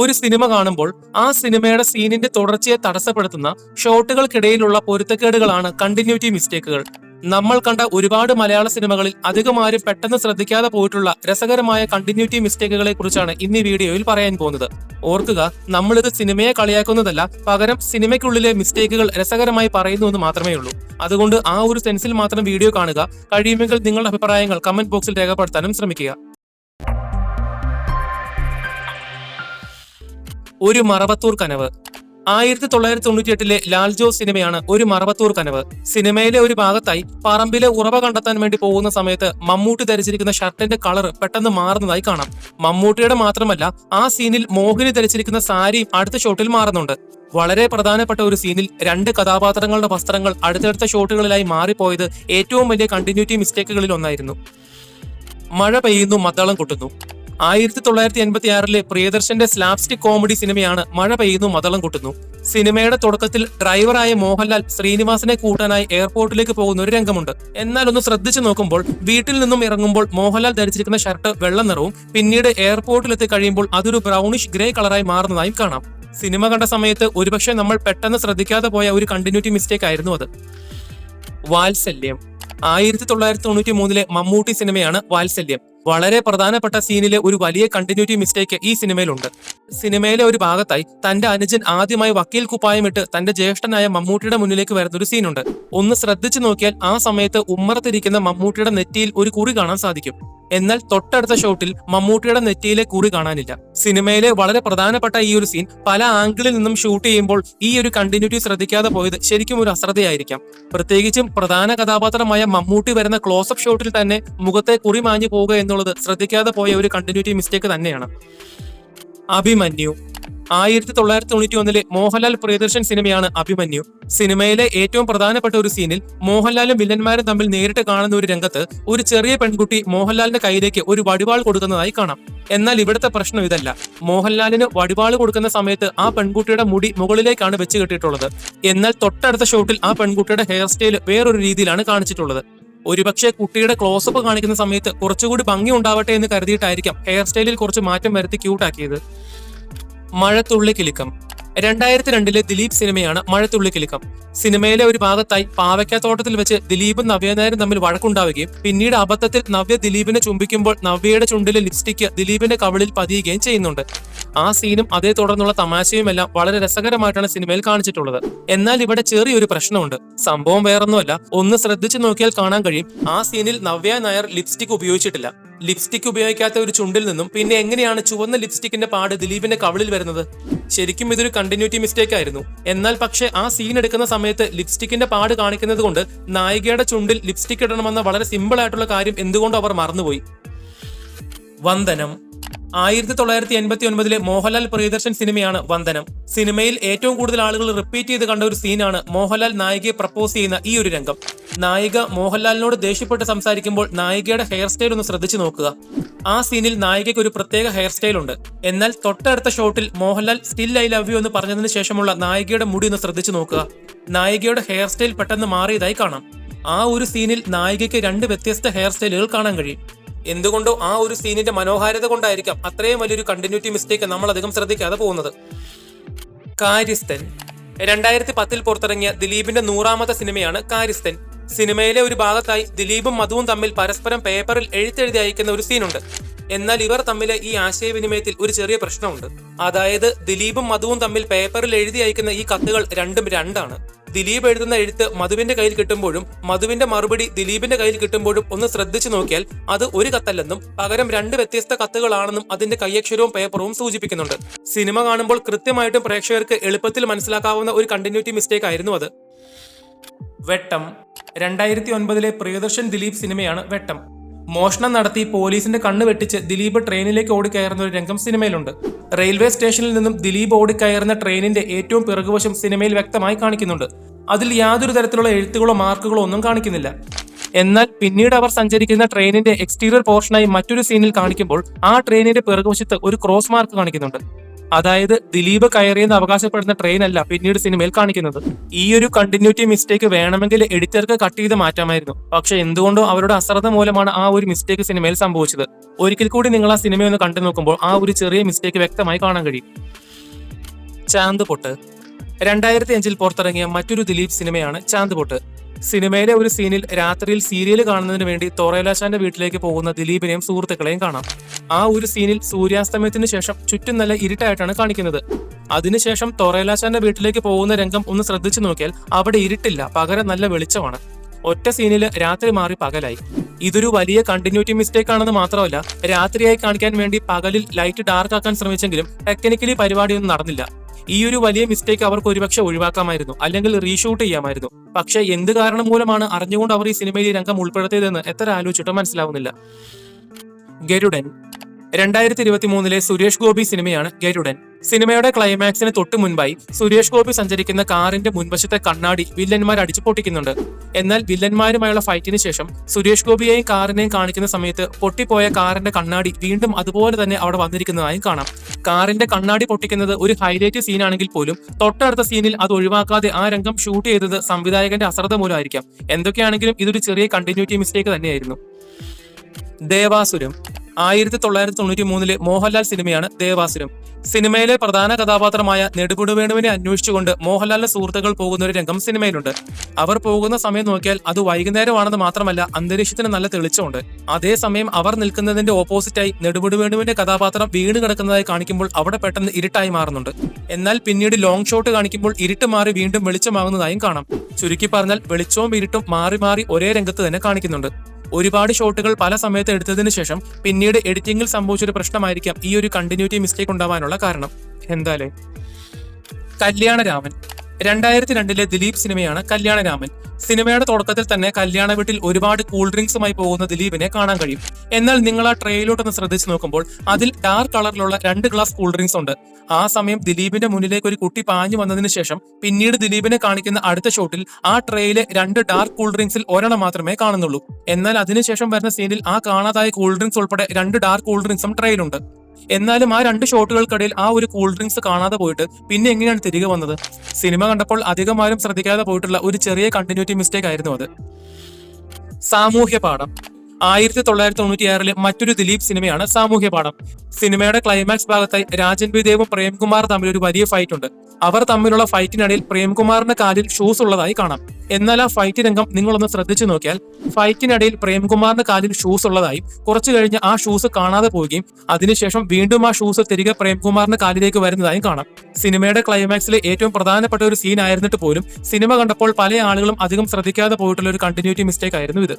ഒരു സിനിമ കാണുമ്പോൾ ആ സിനിമയുടെ സീനിന്റെ തുടർച്ചയെ തടസ്സപ്പെടുത്തുന്ന ഷോട്ടുകൾക്കിടയിലുള്ള പൊരുത്തക്കേടുകളാണ് കണ്ടിന്യൂറ്റി മിസ്റ്റേക്കുകൾ. നമ്മൾ കണ്ട ഒരുപാട് മലയാള സിനിമകളിൽ അധികമാരും പെട്ടെന്ന് ശ്രദ്ധിക്കാതെ പോയിട്ടുള്ള രസകരമായ കണ്ടിന്യൂറ്റി മിസ്റ്റേക്കുകളെ കുറിച്ചാണ് ഇന്ന് ഈ വീഡിയോയിൽ പറയാൻ പോകുന്നത്. ഓർക്കുക, നമ്മളിത് സിനിമയെ കളിയാക്കുന്നതല്ല, പകരം സിനിമയ്ക്കുള്ളിലെ മിസ്റ്റേക്കുകൾ രസകരമായി പറയുന്നു എന്ന് മാത്രമേ ഉള്ളൂ. അതുകൊണ്ട് ആ ഒരു സെൻസിൽ മാത്രം വീഡിയോ കാണുക. കഴിയുമെങ്കിൽ നിങ്ങളുടെ അഭിപ്രായങ്ങൾ കമന്റ് ബോക്സിൽ രേഖപ്പെടുത്താനും ശ്രമിക്കുക. ഒരു മറവത്തൂർ കനവ്. 1998 ലാൽ ജോസ് സിനിമയാണ് ഒരു മറവത്തൂർ കനവ്. സിനിമയിലെ ഒരു ഭാഗത്തായി പറമ്പിലെ ഉറവ കണ്ടെത്താൻ വേണ്ടി പോകുന്ന സമയത്ത് മമ്മൂട്ടി ധരിച്ചിരിക്കുന്ന ഷർട്ടിന്റെ കളർ പെട്ടെന്ന് മാറുന്നതായി കാണാം. മമ്മൂട്ടിയുടെ മാത്രമല്ല, ആ സീനിൽ മോഹിനി ധരിച്ചിരിക്കുന്ന സാരിയും അടുത്ത ഷോട്ടിൽ മാറുന്നുണ്ട്. വളരെ പ്രധാനപ്പെട്ട ഒരു സീനിൽ രണ്ട് കഥാപാത്രങ്ങളുടെ വസ്ത്രങ്ങൾ അടുത്തടുത്ത ഷോട്ടുകളിലായി മാറിപ്പോയത് ഏറ്റവും വലിയ കണ്ടിന്യൂറ്റി മിസ്റ്റേക്കുകളിൽ ഒന്നായിരുന്നു. മഴ പെയ്യുന്നു, മദ്ദളം കൊട്ടുന്നു. 1986 പ്രിയദർശന്റെ സ്ലാപ്സ്റ്റിക് കോമഡി സിനിമയാണ് മഴ പെയ്യുന്നു, മദ്ദളം കൊട്ടുന്നു. സിനിമയുടെ തുടക്കത്തിൽ ഡ്രൈവറായ മോഹൻലാൽ ശ്രീനിവാസനെ കൂട്ടാനായി എയർപോർട്ടിലേക്ക് പോകുന്ന ഒരു രംഗമുണ്ട്. എന്നാൽ ഒന്ന് ശ്രദ്ധിച്ചു നോക്കുമ്പോൾ വീട്ടിൽ നിന്നും ഇറങ്ങുമ്പോൾ മോഹൻലാൽ ധരിച്ചിരിക്കുന്ന ഷർട്ട് വെള്ള നിറവും പിന്നീട് എയർപോർട്ടിലെത്തി കഴിയുമ്പോൾ അതൊരു ബ്രൗണിഷ് ഗ്രേ കളറായി മാറുന്നതായും കാണാം. സിനിമ കണ്ട സമയത്ത് ഒരുപക്ഷെ നമ്മൾ പെട്ടെന്ന് ശ്രദ്ധിക്കാതെ പോയ ഒരു കണ്ടിന്യൂറ്റി മിസ്റ്റേക്ക് ആയിരുന്നു അത്. വാത്സല്യം. 1993 മമ്മൂട്ടി സിനിമയാണ് വാത്സല്യം. വളരെ പ്രധാനപ്പെട്ട സീനിലെ ഒരു വലിയ കണ്ടിന്യൂറ്റി മിസ്റ്റേക്ക് ഈ സിനിമയിലുണ്ട്. സിനിമയിലെ ഒരു ഭാഗത്തായി തന്റെ അനുജൻ ആദ്യമായി വക്കീൽ കുപ്പായമിട്ട് തന്റെ ജ്യേഷ്ഠനായ മമ്മൂട്ടിയുടെ മുന്നിലേക്ക് വരുന്ന ഒരു സീനുണ്ട്. ഒന്ന് ശ്രദ്ധിച്ചു നോക്കിയാൽ ആ സമയത്ത് ഉമ്മറത്തിരിക്കുന്ന മമ്മൂട്ടിയുടെ നെറ്റിയിൽ ഒരു കുറി കാണാൻ സാധിക്കും. എന്നാൽ തൊട്ടടുത്ത ഷോട്ടിൽ മമ്മൂട്ടിയുടെ നെറ്റിയിലെ കുറി കാണാനില്ല. സിനിമയിലെ വളരെ പ്രധാനപ്പെട്ട ഈ ഒരു സീൻ പല ആംഗിളിൽ നിന്നും ഷൂട്ട് ചെയ്യുമ്പോൾ ഈ ഒരു കണ്ടിന്യൂറ്റി ശ്രദ്ധിക്കാതെ പോയത് ശരിക്കും ഒരു അശ്രദ്ധയായിരിക്കാം. പ്രത്യേകിച്ചും പ്രധാന കഥാപാത്രമായ മമ്മൂട്ടി വരുന്ന ക്ലോസപ്പ് ഷോട്ടിൽ തന്നെ മുഖത്തെ കുറി മാഞ്ഞു പോവുക എന്നുള്ളത് ശ്രദ്ധിക്കാതെ പോയ ഒരു കണ്ടിന്യൂറ്റി മിസ്റ്റേക്ക് തന്നെയാണ്. അഭിമന്യു. 1991 മോഹൻലാൽ പ്രിയദർശൻ സിനിമയാണ് അഭിമന്യു. സിനിമയിലെ ഏറ്റവും പ്രധാനപ്പെട്ട ഒരു സീനിൽ മോഹൻലാലും വില്ലന്മാരും തമ്മിൽ നേരിട്ട് കാണുന്ന ഒരു രംഗത്ത് ഒരു ചെറിയ പെൺകുട്ടി മോഹൻലാലിന്റെ കയ്യിലേക്ക് ഒരു വടിവാൾ കൊടുക്കുന്നതായി കാണാം. എന്നാൽ ഇവിടുത്തെ പ്രശ്നം ഇതല്ല. മോഹൻലാലിന് വടിവാൾ കൊടുക്കുന്ന സമയത്ത് ആ പെൺകുട്ടിയുടെ മുടി മുകളിലേക്കാണ് വെച്ച് കെട്ടിയിട്ടുള്ളത്. എന്നാൽ തൊട്ടടുത്ത ഷോട്ടിൽ ആ പെൺകുട്ടിയുടെ ഹെയർ സ്റ്റൈൽ വേറൊരു രീതിയിലാണ് കാണിച്ചിട്ടുള്ളത്. ഒരുപക്ഷെ കുട്ടിയുടെ ക്ലോസപ്പ് കാണിക്കുന്ന സമയത്ത് കുറച്ചുകൂടി ഭംഗി ഉണ്ടാവട്ടെ എന്ന് കരുതിയിട്ടായിരിക്കാം ഹെയർ സ്റ്റൈലിൽ കുറച്ച് മാറ്റം വരുത്തി ക്യൂട്ടാക്കിയത്. മഴത്തുള്ളിക്കിലുക്കം. 2002 ദിലീപ് സിനിമയാണ് മഴത്തുള്ളിക്കിലുക്കം. സിനിമയിലെ ഒരു ഭാഗത്തായി പാവയ്ക്കാത്തോട്ടത്തിൽ വെച്ച് ദിലീപും നവ്യനായരും തമ്മിൽ വഴക്കുണ്ടാവുകയും പിന്നീട് അബദ്ധത്തിൽ നവ്യ ദിലീപിനെ ചുംബിക്കുമ്പോൾ നവ്യയുടെ ചുണ്ടിലെ ലിപ്സ്റ്റിക്ക് ദിലീപിന്റെ കവിളിൽ പതിയുകയും ചെയ്യുന്നുണ്ട്. ആ സീനും അതേ തുടർന്നുള്ള തമാശയുമെല്ലാം വളരെ രസകരമായിട്ടാണ് സിനിമയിൽ കാണിച്ചിട്ടുള്ളത്. എന്നാൽ ഇവിടെ ചെറിയൊരു പ്രശ്നമുണ്ട്. സംഭവം വേറൊന്നുമല്ല, ഒന്ന് ശ്രദ്ധിച്ചു നോക്കിയാൽ കാണാൻ കഴിയും, ആ സീനിൽ നവ്യ നായർ ലിപ്സ്റ്റിക് ഉപയോഗിച്ചിട്ടില്ല. ലിപ്സ്റ്റിക് ഉപയോഗിക്കാത്ത ഒരു ചുണ്ടിൽ നിന്നും പിന്നെ എങ്ങനെയാണ് ചുവന്ന ലിപ്സ്റ്റിക്കിന്റെ പാട് ദിലീപിന്റെ കവിളിൽ വരുന്നത്? ശരിക്കും ഇതൊരു കണ്ടിന്യൂറ്റി മിസ്റ്റേക്ക് ആയിരുന്നു. എന്നാൽ പക്ഷേ ആ സീൻ എടുക്കുന്ന സമയത്ത് ലിപ്സ്റ്റിക്കിന്റെ പാട് കാണിക്കുന്നത് കൊണ്ട് നായികയുടെ ചുണ്ടിൽ ലിപ്സ്റ്റിക് ഇടണമെന്ന വളരെ സിമ്പിൾ ആയിട്ടുള്ള കാര്യം എന്തുകൊണ്ട് അവർ മറന്നുപോയി? വന്ദനം. 1989 മോഹൻലാൽ പ്രിയദർശൻ സിനിമയാണ് വന്ദനം. സിനിമയിൽ ഏറ്റവും കൂടുതൽ ആളുകൾ റിപ്പീറ്റ് ചെയ്ത് കണ്ട ഒരു സീനാണ് മോഹൻലാൽ നായികയെ പ്രപ്പോസ് ചെയ്യുന്ന ഈ ഒരു രംഗം. നായിക മോഹൻലാലിനോട് ദേഷ്യപ്പെട്ട് സംസാരിക്കുമ്പോൾ നായികയുടെ ഹെയർ സ്റ്റൈൽ ഒന്ന് ശ്രദ്ധിച്ചു നോക്കുക. ആ സീനിൽ നായികയ്ക്ക് ഒരു പ്രത്യേക ഹെയർ സ്റ്റൈൽ ഉണ്ട്. എന്നാൽ തൊട്ടടുത്ത ഷോട്ടിൽ Mohanlal still I love you എന്ന് പറഞ്ഞതിന് ശേഷമുള്ള നായികയുടെ മുടി ഒന്ന് ശ്രദ്ധിച്ചു നോക്കുക. നായികയുടെ ഹെയർ സ്റ്റൈൽ പെട്ടെന്ന് മാറിയതായി കാണാം. ആ ഒരു സീനിൽ നായികയ്ക്ക് രണ്ട് വ്യത്യസ്ത ഹെയർ സ്റ്റൈലുകൾ കാണാൻ കഴിയും. എന്തുകൊണ്ടോ ആ ഒരു സീനിന്റെ മനോഹാരിത കൊണ്ടായിരിക്കാം അത്രയും വലിയൊരു കണ്ടിന്യൂറ്റി മിസ്റ്റേക്ക് നമ്മൾ അധികം ശ്രദ്ധിക്കാതെ പോകുന്നത്. കാര്യസ്ഥൻ. 2010 പുറത്തിറങ്ങിയ ദിലീപിന്റെ 100ാമത്തെ സിനിമയാണ് കാര്യസ്ഥൻ. സിനിമയിലെ ഒരു ഭാഗത്തായി ദിലീപും മധുവും തമ്മിൽ പരസ്പരം പേപ്പറിൽ എഴുത്തെഴുതി അയക്കുന്ന ഒരു സീനുണ്ട്. എന്നാൽ ഇവർ തമ്മിലെ ഈ ആശയവിനിമയത്തിൽ ഒരു ചെറിയ പ്രശ്നമുണ്ട്. അതായത് ദിലീപും മധുവും തമ്മിൽ പേപ്പറിൽ എഴുതി അയക്കുന്ന ഈ കത്തുകൾ രണ്ടും രണ്ടാണ്. ദിലീപ് എഴുതുന്ന എഴുത്ത് മധുവിന്റെ കയ്യിൽ കിട്ടുമ്പോഴും മധുവിന്റെ മറുപടി ദിലീപിന്റെ കയ്യിൽ കിട്ടുമ്പോഴും ഒന്ന് ശ്രദ്ധിച്ചു നോക്കിയാൽ അത് ഒരു കത്തല്ലെന്നും പകരം രണ്ട് വ്യത്യസ്ത കത്തുകളാണെന്നും അതിന്റെ കയ്യക്ഷരവും പേപ്പറും സൂചിപ്പിക്കുന്നുണ്ട്. സിനിമ കാണുമ്പോൾ കൃത്യമായിട്ടും പ്രേക്ഷകർക്ക് എളുപ്പത്തിൽ മനസ്സിലാക്കാവുന്ന ഒരു കണ്ടിന്യൂറ്റി മിസ്റ്റേക്ക് ആയിരുന്നു അത്. വെട്ടം. 2009 പ്രിയദർശൻ ദിലീപ് സിനിമയാണ് വെട്ടം. മോഷണം നടത്തി പോലീസിന്റെ കണ്ണ് വെട്ടിച്ച് ദിലീപ് ട്രെയിനിലേക്ക് ഓടിക്കയറുന്ന ഒരു രംഗം സിനിമയിലുണ്ട്. റെയിൽവേ സ്റ്റേഷനിൽ നിന്നും ദിലീപ് ഓടിക്കയറുന്ന ട്രെയിനിന്റെ ഏറ്റവും പിറകുവശം സിനിമയിൽ വ്യക്തമായി കാണിക്കുന്നുണ്ട്. അതിൽ യാതൊരു തരത്തിലുള്ള എഴുത്തുകളോ മാർക്കുകളോ ഒന്നും കാണിക്കുന്നില്ല. എന്നാൽ പിന്നീട് അവർ സഞ്ചരിക്കുന്ന ട്രെയിനിന്റെ എക്സ്റ്റീരിയർ പോർഷനായി മറ്റൊരു സീനിൽ കാണിക്കുമ്പോൾ ആ ട്രെയിനിന്റെ പിറകുവശത്ത് ഒരു ക്രോസ് മാർക്ക് കാണിക്കുന്നുണ്ട്. അതായത് ദിലീപ് കയറിയെന്ന് അവകാശപ്പെടുന്ന ട്രെയിൻ അല്ല പിന്നീട് സിനിമയിൽ കാണിക്കുന്നത്. ഈ ഒരു കണ്ടിന്യൂറ്റി മിസ്റ്റേക്ക് വേണമെങ്കിൽ എഡിറ്റർക്ക് കട്ട് ചെയ്ത് മാറ്റാമായിരുന്നു. പക്ഷെ എന്തുകൊണ്ടോ അവരുടെ അശ്രദ്ധ മൂലമാണ് ആ ഒരു മിസ്റ്റേക്ക് സിനിമയിൽ സംഭവിച്ചത്. ഒരിക്കൽ കൂടി നിങ്ങൾ ആ സിനിമയൊന്ന് കണ്ടു നോക്കുമ്പോൾ ആ ഒരു ചെറിയ മിസ്റ്റേക്ക് വ്യക്തമായി കാണാൻ കഴിയും. ചാന്ദ് പൊട്ട് 2005 പുറത്തിറങ്ങിയ മറ്റൊരു ദിലീപ് സിനിമയാണ് ചാന്ദ് പൊട്ട്. സിനിമയിലെ ഒരു സീനിൽ രാത്രിയിൽ സീരിയൽ കാണുന്നതിന് വേണ്ടി തൊറേലാശാന്റെ വീട്ടിലേക്ക് പോകുന്ന ദിലീപിനെയും സുഹൃത്തുക്കളെയും കാണാം. ആ ഒരു സീനിൽ സൂര്യാസ്തമയത്തിന് ശേഷം ചുറ്റും നല്ല ഇരുട്ടായിട്ടാണ് കാണിക്കുന്നത്. അതിനുശേഷം തൊറേലാശാന്റെ വീട്ടിലേക്ക് പോകുന്ന രംഗം ഒന്ന് ശ്രദ്ധിച്ചു നോക്കിയാൽ അവിടെ ഇരുട്ടില്ല, പകരം നല്ല വെളിച്ചമാണ്. ഒറ്റ സീനില് രാത്രി മാറി പകലായി. ഇതൊരു വലിയ കണ്ടിന്യൂറ്റി മിസ്റ്റേക്ക് ആണെന്ന് മാത്രമല്ല, രാത്രിയായി കാണിക്കാൻ വേണ്ടി പകലിൽ ലൈറ്റ് ഡാർക്ക് ആക്കാൻ ശ്രമിച്ചെങ്കിലും ടെക്നിക്കലി പരിപാടിയൊന്നും നടന്നില്ല. ഈ ഒരു വലിയ മിസ്റ്റേക്ക് അവർക്ക് ഒരുപക്ഷെ ഒഴിവാക്കാമായിരുന്നു, അല്ലെങ്കിൽ റീഷൂട്ട് ചെയ്യാമായിരുന്നു. പക്ഷെ എന്ത് കാരണം മൂലമാണ് അറിഞ്ഞുകൊണ്ട് അവർ ഈ സിനിമയിൽ ഈ രംഗം ഉൾപ്പെടുത്തിയതെന്ന് എത്ര ആലോചിച്ചിട്ടും മനസ്സിലാവുന്നില്ല. ഗരുഡൻ 2023 സുരേഷ് ഗോപി സിനിമയാണ് ഗരുഡൻ. സിനിമയുടെ ക്ലൈമാക്സിന് തൊട്ടു മുൻപായി സുരേഷ് ഗോപി സഞ്ചരിക്കുന്ന കാറിന്റെ മുൻവശത്തെ കണ്ണാടി വില്ലന്മാർ അടിച്ചു പൊട്ടിക്കുന്നുണ്ട്. എന്നാൽ വില്ലന്മാരുമായുള്ള ഫൈറ്റിന് ശേഷം സുരേഷ് ഗോപിയെയും കാറിനെയും കാണിക്കുന്ന സമയത്ത് പൊട്ടിപ്പോയ കാറിന്റെ കണ്ണാടി വീണ്ടും അതുപോലെ തന്നെ അവിടെ വന്നിരിക്കുന്നതായും കാണാം. കാറിന്റെ കണ്ണാടി പൊട്ടിക്കുന്നത് ഒരു ഹൈലൈറ്റ് സീനാണെങ്കിൽ പോലും തൊട്ടടുത്ത സീനിൽ അത് ഒഴിവാക്കാതെ ആ രംഗം ഷൂട്ട് ചെയ്തത് സംവിധായകന്റെ അശ്രദ്ധ മൂലമായിരിക്കാം. എന്തൊക്കെയാണെങ്കിലും ഇതൊരു ചെറിയ കണ്ടിന്യൂറ്റി മിസ്റ്റേക്ക് തന്നെയായിരുന്നു. ദേവാസുരം 1993 മോഹൻലാൽ സിനിമയാണ് ദേവാസുരം. സിനിമയിലെ പ്രധാന കഥാപാത്രമായ നെടുമുടി വേണുവിനെ അന്വേഷിച്ചുകൊണ്ട് മോഹൻലാലിന്റെ സുഹൃത്തുക്കൾ പോകുന്ന ഒരു രംഗം സിനിമയിലുണ്ട്. അവർ പോകുന്ന സമയം നോക്കിയാൽ അത് വൈകുന്നേരമാണെന്ന് മാത്രമല്ല, അന്തരീക്ഷത്തിന് നല്ല തെളിച്ചമുണ്ട്. അതേസമയം അവർ നിൽക്കുന്നതിന്റെ ഓപ്പോസിറ്റായി നെടുമുടി വേണുവിന്റെ കഥാപാത്രം വീണ് കിടക്കുന്നതായി കാണിക്കുമ്പോൾ അവിടെ പെട്ടെന്ന് ഇരുട്ടായി മാറുന്നുണ്ട്. എന്നാൽ പിന്നീട് ലോങ് ഷോട്ട് കാണിക്കുമ്പോൾ ഇരുട്ട് മാറി വീണ്ടും വെളിച്ചമാകുന്നതായും കാണാം. ചുരുക്കി പറഞ്ഞാൽ വെളിച്ചവും ഇരുട്ടും മാറി മാറി ഒരേ രംഗത്ത് തന്നെ കാണിക്കുന്നുണ്ട്. ഒരുപാട് ഷോട്ടുകൾ പല സമയത്ത് എടുത്തതിനു ശേഷം പിന്നീട് എഡിറ്റിംഗിൽ സംഭവിച്ചൊരു പ്രശ്നമായിരിക്കാം ഈ ഒരു കണ്ടിന്യൂറ്റി മിസ്റ്റേക്ക് ഉണ്ടാവാനുള്ള കാരണം. എന്തായാലും കല്യാണരാമൻ 2002 ദിലീപ് സിനിമയാണ് കല്യാണരാമൻ. സിനിമയുടെ തുടക്കത്തിൽ തന്നെ കല്യാണ വീട്ടിൽ ഒരുപാട് കൂൾ ഡ്രിങ്ക്സുമായി പോകുന്ന ദിലീപിനെ കാണാൻ കഴിയും. എന്നാൽ നിങ്ങൾ ആ ട്രെയിലോട്ടൊന്ന് ശ്രദ്ധിച്ചു നോക്കുമ്പോൾ അതിൽ ഡാർക്ക് കളറിലുള്ള 2 ഗ്ലാസ് കൂൾ ഡ്രിങ്ക്സ് ഉണ്ട്. ആ സമയം ദിലീപിന്റെ മുന്നിലേക്ക് ഒരു കുട്ടി പാഞ്ഞു വന്നതിന് ശേഷം പിന്നീട് ദിലീപിനെ കാണിക്കുന്ന അടുത്ത ഷോട്ടിൽ ആ ട്രെയിലെ 2 ഡാർക്ക് കൂൾ ഡ്രിങ്ക്സിൽ ഒരെണ്ണം മാത്രമേ കാണുന്നുള്ളൂ. എന്നാൽ അതിനുശേഷം വരുന്ന സീനിൽ ആ കാണാതായ കൂൾ ഡ്രിങ്ക്സ് ഉൾപ്പെടെ 2 ഡാർക്ക് കൂൾ ഡ്രിങ്ക്സും ട്രെയിലുണ്ട്. എന്നാലും ആ 2 ഷോട്ടുകൾക്കിടയിൽ ആ ഒരു കൂൾ ഡ്രിങ്ക്സ് കാണാതെ പോയിട്ട് പിന്നെ എങ്ങനെയാണ് തിരികെ വന്നത്? സിനിമ കണ്ടപ്പോൾ അധികം ആരും ശ്രദ്ധിക്കാതെ പോയിട്ടുള്ള ഒരു ചെറിയ കണ്ടിന്യൂറ്റി മിസ്റ്റേക്ക് ആയിരുന്നു അത്. സാമൂഹ്യ പാഠം 1996 മറ്റൊരു ദിലീപ് സിനിമയാണ് സാമൂഹ്യ പാഠം. സിനിമയുടെ ക്ലൈമാക്സ് ഭാഗത്തായി രാജൻ ബി ദേവും പ്രേംകുമാർ തമ്മിൽ ഒരു വലിയ ഫൈറ്റ് ഉണ്ട്. അവർ തമ്മിലുള്ള ഫൈറ്റിനിടയിൽ പ്രേംകുമാറിന്റെ കാലിൽ ഷൂസ് ഉള്ളതായി കാണാം. എന്നാൽ ആ ഫൈറ്റ് രംഗം നിങ്ങളൊന്ന് ശ്രദ്ധിച്ചു നോക്കിയാൽ ഫൈറ്റിനിടയിൽ പ്രേംകുമാറിന്റെ കാലിൽ ഷൂസ് ഉള്ളതായും കുറച്ചു കഴിഞ്ഞ് ആ ഷൂസ് കാണാതെ പോവുകയും അതിനുശേഷം വീണ്ടും ആ ഷൂസ് തിരികെ പ്രേംകുമാറിന്റെ കാലിലേക്ക് വരുന്നതായും കാണാം. സിനിമയുടെ ക്ലൈമാക്സിലെ ഏറ്റവും പ്രധാനപ്പെട്ട ഒരു സീൻ ആയിരുന്നിട്ട് പോലും സിനിമ കണ്ടപ്പോൾ പല ആളുകളും അധികം ശ്രദ്ധിക്കാതെ പോയിട്ടുള്ള ഒരു കണ്ടിന്യൂറ്റി മിസ്റ്റേക്ക് ആയിരുന്നു ഇത്.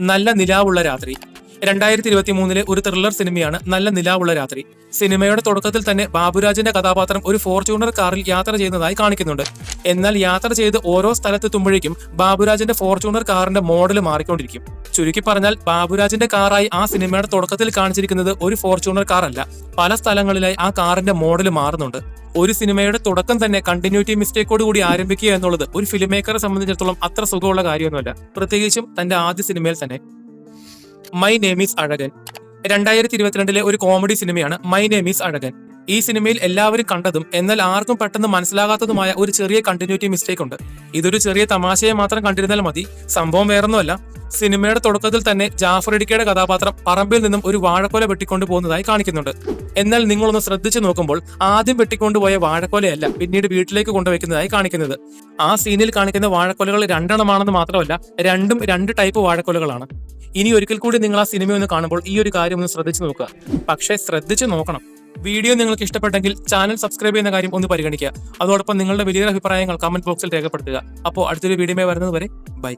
നല്ല നിലാവുള്ള രാത്രി 2023 ഒരു ത്രില്ലർ സിനിമയാണ് നല്ല നിലാവുള്ള രാത്രി. സിനിമയുടെ തുടക്കത്തിൽ തന്നെ ബാബുരാജിന്റെ കഥാപാത്രം ഒരു ഫോർച്യൂണർ കാറിൽ യാത്ര ചെയ്യുന്നതായി കാണിക്കുന്നുണ്ട്. എന്നാൽ യാത്ര ചെയ്ത് ഓരോ സ്ഥലത്തെത്തുമ്പോഴേക്കും ബാബുരാജിന്റെ ഫോർച്യൂണർ കാറിന്റെ മോഡൽ മാറിക്കൊണ്ടിരിക്കും. ചുരുക്കി പറഞ്ഞാൽ ബാബുരാജിന്റെ കാറായി ആ സിനിമയുടെ തുടക്കത്തിൽ കാണിച്ചിരിക്കുന്നത് ഒരു ഫോർച്യൂണർ കാർ അല്ല, പല സ്ഥലങ്ങളിലായി ആ കാറിന്റെ മോഡൽ മാറുന്നുണ്ട്. ഒരു സിനിമയുടെ തുടക്കം തന്നെ കണ്ടിന്യൂറ്റി മിസ്റ്റേക്കോട് കൂടി ആരംഭിക്കുക എന്നുള്ളത് ഒരു ഫിലിം മേക്കറെ സംബന്ധിച്ചിടത്തോളം അത്ര സുഖമുള്ള കാര്യമൊന്നുമല്ല, പ്രത്യേകിച്ചും തന്റെ ആദ്യ സിനിമയിൽ തന്നെ. മൈ നെയിം ഈസ് അഴകൻ 2022 ഒരു കോമഡി സിനിമയാണ് മൈ നെയിം ഈസ് അഴകൻ. ഈ സിനിമയിൽ എല്ലാവരും കണ്ടതും എന്നാൽ ആർക്കും പെട്ടെന്ന് മനസ്സിലാകാത്തതുമായ ഒരു ചെറിയ കണ്ടിന്യൂറ്റി മിസ്റ്റേക്ക് ഉണ്ട്. ഇതൊരു ചെറിയ തമാശയെ മാത്രം കണ്ടിരുന്നാൽ മതി. സംഭവം വേറൊന്നുമല്ല, സിനിമയുടെ തുടക്കത്തിൽ തന്നെ ജാഫർ ഇടുക്കിയുടെ കഥാപാത്രം പറമ്പിൽ നിന്നും ഒരു വാഴക്കൊല വെട്ടിക്കൊണ്ടു പോകുന്നതായി കാണിക്കുന്നുണ്ട്. എന്നാൽ നിങ്ങളൊന്ന് ശ്രദ്ധിച്ചു നോക്കുമ്പോൾ ആദ്യം വെട്ടിക്കൊണ്ടുപോയ വാഴക്കൊലയല്ല പിന്നീട് വീട്ടിലേക്ക് കൊണ്ടുവയ്ക്കുന്നതായി കാണിക്കുന്നത്. ആ സീനിൽ കാണിക്കുന്ന വാഴക്കൊലകൾ 2 എണ്ണമാണെന്ന് മാത്രമല്ല, രണ്ടും 2 ടൈപ്പ് വാഴക്കൊലകളാണ്. ഇനി ഒരിക്കൽ കൂടി നിങ്ങൾ ആ സിനിമ ഒന്ന് കാണുമ്പോൾ ഈ ഒരു കാര്യം ഒന്ന് ശ്രദ്ധിച്ചു നോക്കുക. പക്ഷേ ശ്രദ്ധിച്ചു നോക്കണം. വീഡിയോ നിങ്ങൾക്ക് ഇഷ്ടപ്പെട്ടെങ്കിൽ ചാനൽ സബ്സ്ക്രൈബ് ചെയ്യുന്ന കാര്യം ഒന്ന് പരിഗണിക്കുക. അതോടൊപ്പം നിങ്ങളുടെ വലിയ അഭിപ്രായങ്ങൾ കമന്റ് ബോക്സിൽ രേഖപ്പെടുത്തുക. അപ്പോൾ അടുത്തൊരു വീഡിയോ വരുന്നത് വരെ ബൈ.